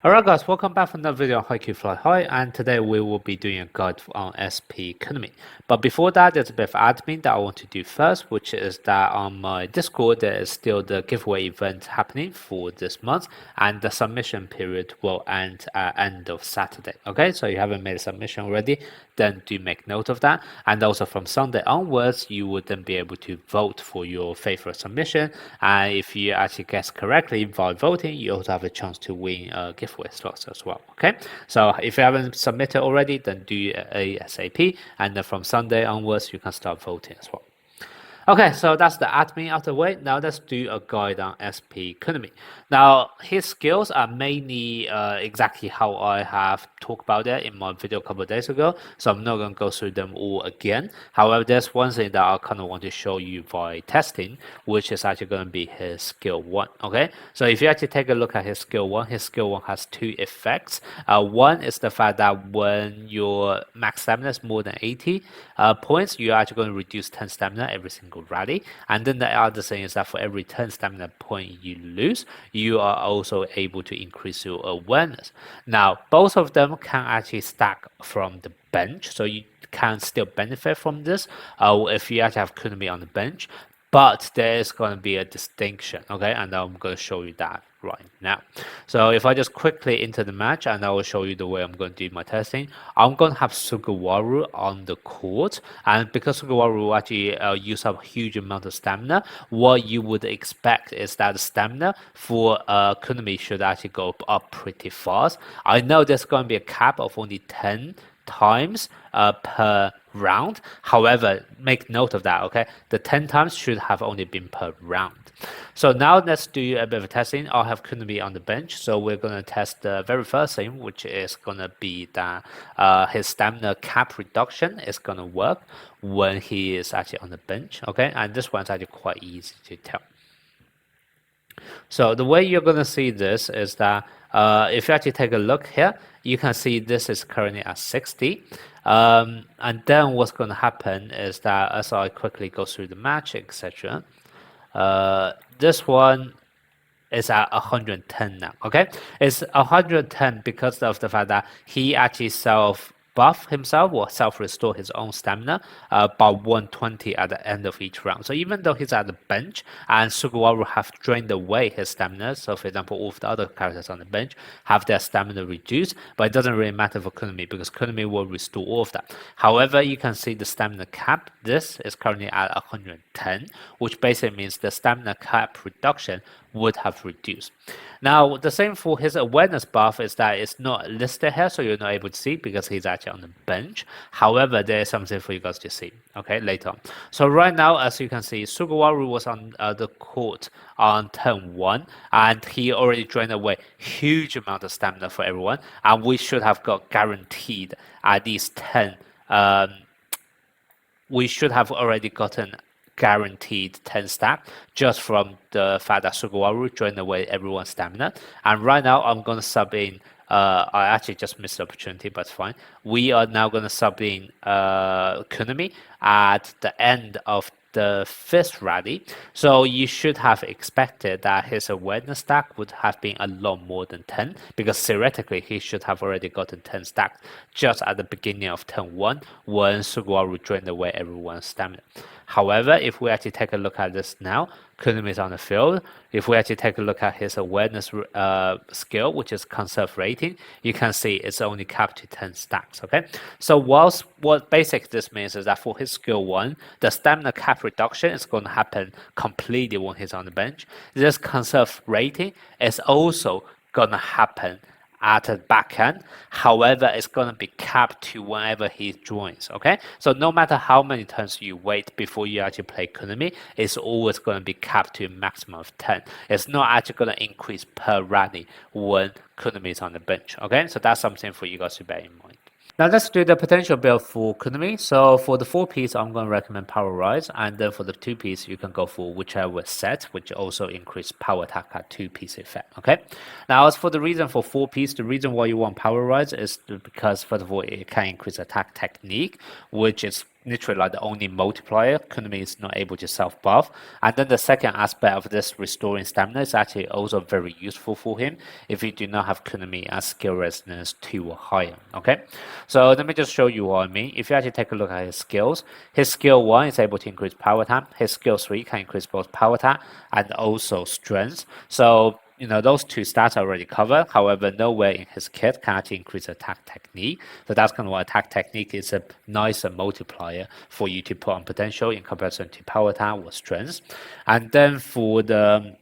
Alright guys, welcome back for another video on HAIKYU Fly High, and today we will be doing a guide on SP Kunimi. But before that, there's a bit of admin that I want to do first, which is that on my Discord there is still the giveaway event happening for this month, and the submission period will end at end of Saturday. Okay, so you haven't made a submission already, then do make note of that. And also from Sunday onwards, you would then be able to vote for your favorite submission, and if you actually guess correctly by voting, you also have a chance to win a giveaway slots as well. Okay, so if you haven't submitted already, then do ASAP, and then from Sunday onwards you can start voting as well. Okay, so that's the admin out of the way. Now let's do a guide on SP Kunimi. Now his skills are mainly exactly how I have talked about it in my video a couple of days ago, so I'm not going to go through them all again. However, there's one thing that I kind of want to show you by testing, which is actually going to be his skill 1. Okay, so if you actually take a look at his skill 1 has two effects. One is the fact that when your max stamina is more than 80 points, you're actually going to reduce 10 stamina every single rally. And then the other thing is that for every 10 stamina point you lose, you are also able to increase your awareness. Now both of them can actually stack from the bench, so you can still benefit from this if you actually have Kunimi on the bench, but there is going to be a distinction. Okay, and I'm going to show you that right now. So if I just quickly enter the match, and I will show you the way I'm going to do my testing. I'm going to have Sugawara on the court, and because Sugawara will actually use up a huge amount of stamina, what you would expect is that the stamina for Kunimi should actually go up pretty fast. I know there's going to be a cap of only 10 times per round. However, make note of that. Okay, the 10 times should have only been per round. So now let's do a bit of testing. I'll have Kunimi on the bench, so we're going to test the very first thing, which is going to be that his stamina cap reduction is going to work when he is actually on the bench. Okay, and this one's actually quite easy to tell. So the way you're going to see this is that if you actually take a look here, you can see this is currently at 60. And then what's going to happen is that as I quickly go through the match, etc., this one is at 110 now. Okay, it's 110 because of the fact that he actually buff himself or self-restore his own stamina by 120 at the end of each round. So even though he's at the bench and Sugawara have drained away his stamina, so for example all of the other characters on the bench have their stamina reduced, but it doesn't really matter for Kunimi because Kunimi will restore all of that. However, you can see the stamina cap, this is currently at 110, which basically means the stamina cap reduction would have reduced. Now the same for his awareness buff is that it's not listed here, so you're not able to see because he's actually on the bench. However, there is something for you guys to see, okay, later on. So right now, as you can see, Sugawara was on the court on turn 1, and he already drained away huge amount of stamina for everyone, and we should have got guaranteed at least 10. We should have already gotten guaranteed 10 stack just from the fact that Sugawara drained away everyone's stamina. And right now I'm going to sub in I actually just missed the opportunity, but it's fine. We are now going to sub in Kunimi at the end of the 5th rally, so you should have expected that his awareness stack would have been a lot more than 10, because theoretically he should have already gotten 10 stacks just at the beginning of turn 1 when Sugawara drained away everyone's stamina. However, if we actually take a look at this now, Kunimi is on the field. If we actually take a look at his awareness skill, which is conserve rating, you can see it's only capped to 10 stacks. Okay, so whilst what basically this means is that for his skill 1, the stamina cap reduction is going to happen completely when he's on the bench. This conserve rating is also going to happen at the back end. However, it's going to be capped to whenever he joins. Okay, so no matter how many turns you wait before you actually play Kunimi, it's always going to be capped to a maximum of 10. It's not actually going to increase per rally when Kunimi is on the bench. Okay, so that's something for you guys to bear in mind. Now let's do the potential build for Kunimi. So for the 4-piece, I'm going to recommend Power Rise, and then for the 2-piece, you can go for whichever set, which also increase power attack at 2-piece effect. Okay. Now as for the reason for 4-piece, the reason why you want Power Rise is because first of all it can increase attack technique, which is literally like the only multiplier. Kunimi is not able to self-buff. And then the second aspect of this restoring stamina is actually also very useful for him if you do not have Kunimi as skill resonance 2 or higher. Okay, so let me just show you what I mean. If you actually take a look at his skill 1 is able to increase power attack, his skill 3 can increase both power attack and also strength. So those two stats are already covered. However, nowhere in his kit can actually increase attack technique. So that's kind of why attack technique is a nicer multiplier for you to put on potential in comparison to power attack or strength. And then for the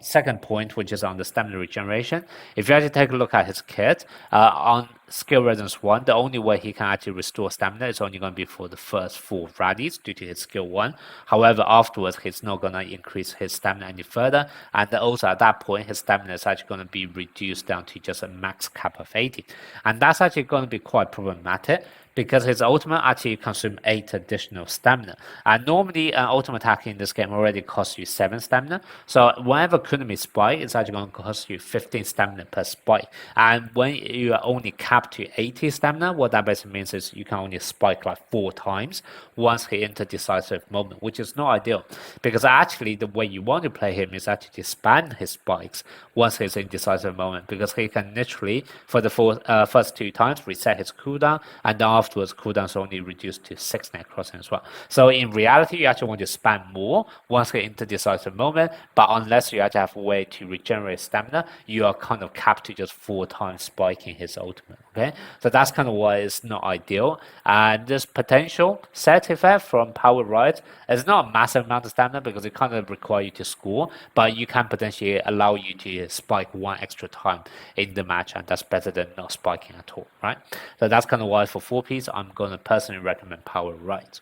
second point, which is on the stamina regeneration. If you actually take a look at his kit, on skill resonance 1, the only way he can actually restore stamina is only going to be for the first 4 rallies due to his skill 1. However, afterwards, he's not going to increase his stamina any further. And also at that point, his stamina is actually going to be reduced down to just a max cap of 80. And that's actually going to be quite problematic because his ultimate actually consumes 8 additional stamina. And normally, an ultimate attack in this game already costs you 7 stamina. So whenever Kunimi spike, it's actually going to cost you 15 stamina per spike. And when you are only capped to 80 stamina, what that basically means is you can only spike like 4 times once he enters decisive moment, which is not ideal. Because actually, the way you want to play him is actually to spam his spikes once he's in decisive moment, because he can literally, for the first 2 times, reset his cooldown, and then afterwards cooldown is only reduced to 6 net crossing as well. So in reality, you actually want to spam more once you enter decisive moment, but unless you actually have a way to regenerate stamina, you are kind of capped to just 4 times spiking his ultimate. Okay, so that's kind of why it's not ideal. And this potential set effect from power rise is not a massive amount of stamina because it kind of requires you to score, but you can potentially allow you to spike 1 extra time in the match, and that's better than not spiking at all, right? So that's kind of why for 4Ps, I'm going to personally recommend power rise.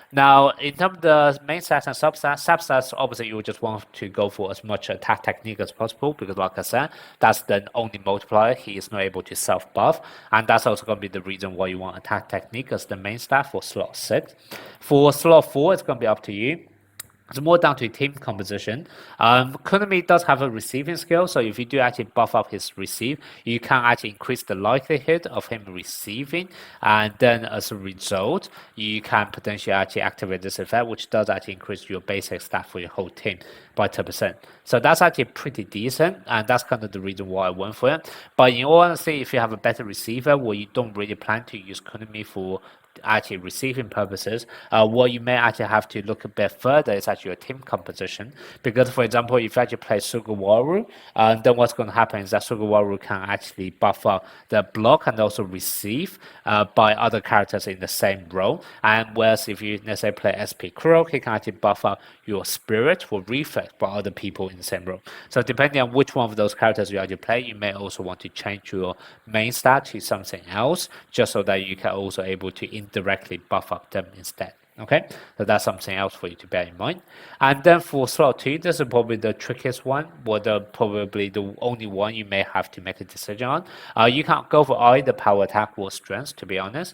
Now, in terms of the main stats and substats, obviously you just want to go for as much attack technique as possible because, like I said, that's the only multiplier. He is not able to self-buff, and that's also going to be the reason why you want attack technique as the main stat for slot 6. For slot 4, it's going to be up to you. It's more down to team composition. Kunimi does have a receiving skill, so if you do actually buff up his receive, you can actually increase the likelihood of him receiving, and then as a result, you can potentially actually activate this effect, which does actually increase your basic stat for your whole team by 10%. So that's actually pretty decent, and that's kind of the reason why I went for it. But in all honesty, if you have a better receiver where you don't really plan to use Kunimi for actually receiving purposes, what you may actually have to look a bit further is actually your team composition. Because, for example, if you actually play Sugawara, then what's going to happen is that Sugawara can actually buffer the block and also receive by other characters in the same role. And whereas if you, let's say, play SP Kuro, he can actually buffer your spirit for reflex by other people in the same role. So depending on which one of those characters you actually play, you may also want to change your main stat to something else, just so that you can also able to indirectly buff up them instead. Okay, so that's something else for you to bear in mind. And then for slot 2, this is probably the trickiest one, or probably the only one you may have to make a decision on. You can go for either power attack or strength, to be honest.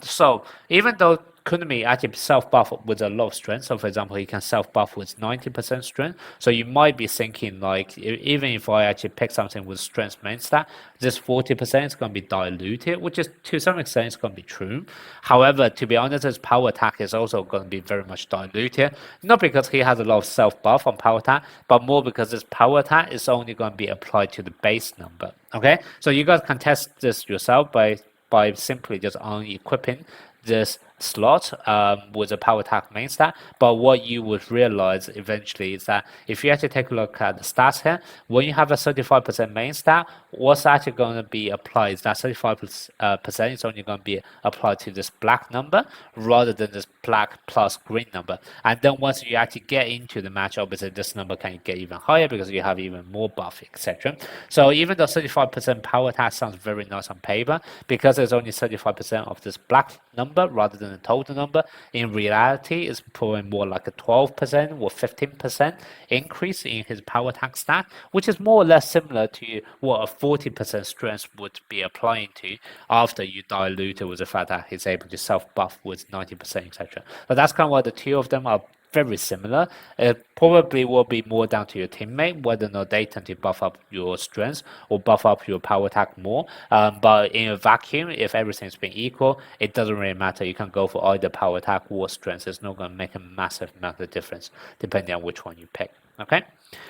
So even though Kunimi actually self-buff with a lot of strength. So for example, he can self-buff with 90% strength. So you might be thinking like, even if I actually pick something with strength main stat, this 40% is going to be diluted, which is to some extent is going to be true. However, to be honest, his power attack is also going to be very much diluted. Not because he has a lot of self-buff on power attack, but more because his power attack is only going to be applied to the base number. Okay, so you guys can test this yourself by simply just unequipping this slot with a power attack main stat. But what you would realize eventually is that if you actually take a look at the stats here, when you have a 35% main stat, what's actually going to be applied is that 35% is only going to be applied to this black number rather than this black plus green number. And then once you actually get into the match, obviously this number can get even higher because you have even more buff, etc. So even though 35% power attack sounds very nice on paper, because there's only 35% of this black number rather than the total number, in reality it's probably more like a 12% or 15% increase in his power attack stat, which is more or less similar to what a 40% strength would be applying to after you dilute it with the fact that he's able to self-buff with 90%, etc. But that's kind of why the two of them are very similar. It probably will be more down to your teammate whether or not they tend to buff up your strengths or buff up your power attack more. But in a vacuum, if everything's been equal, it doesn't really matter. You can go for either power attack or strength. It's not going to make a massive amount of difference depending on which one you pick. Okay.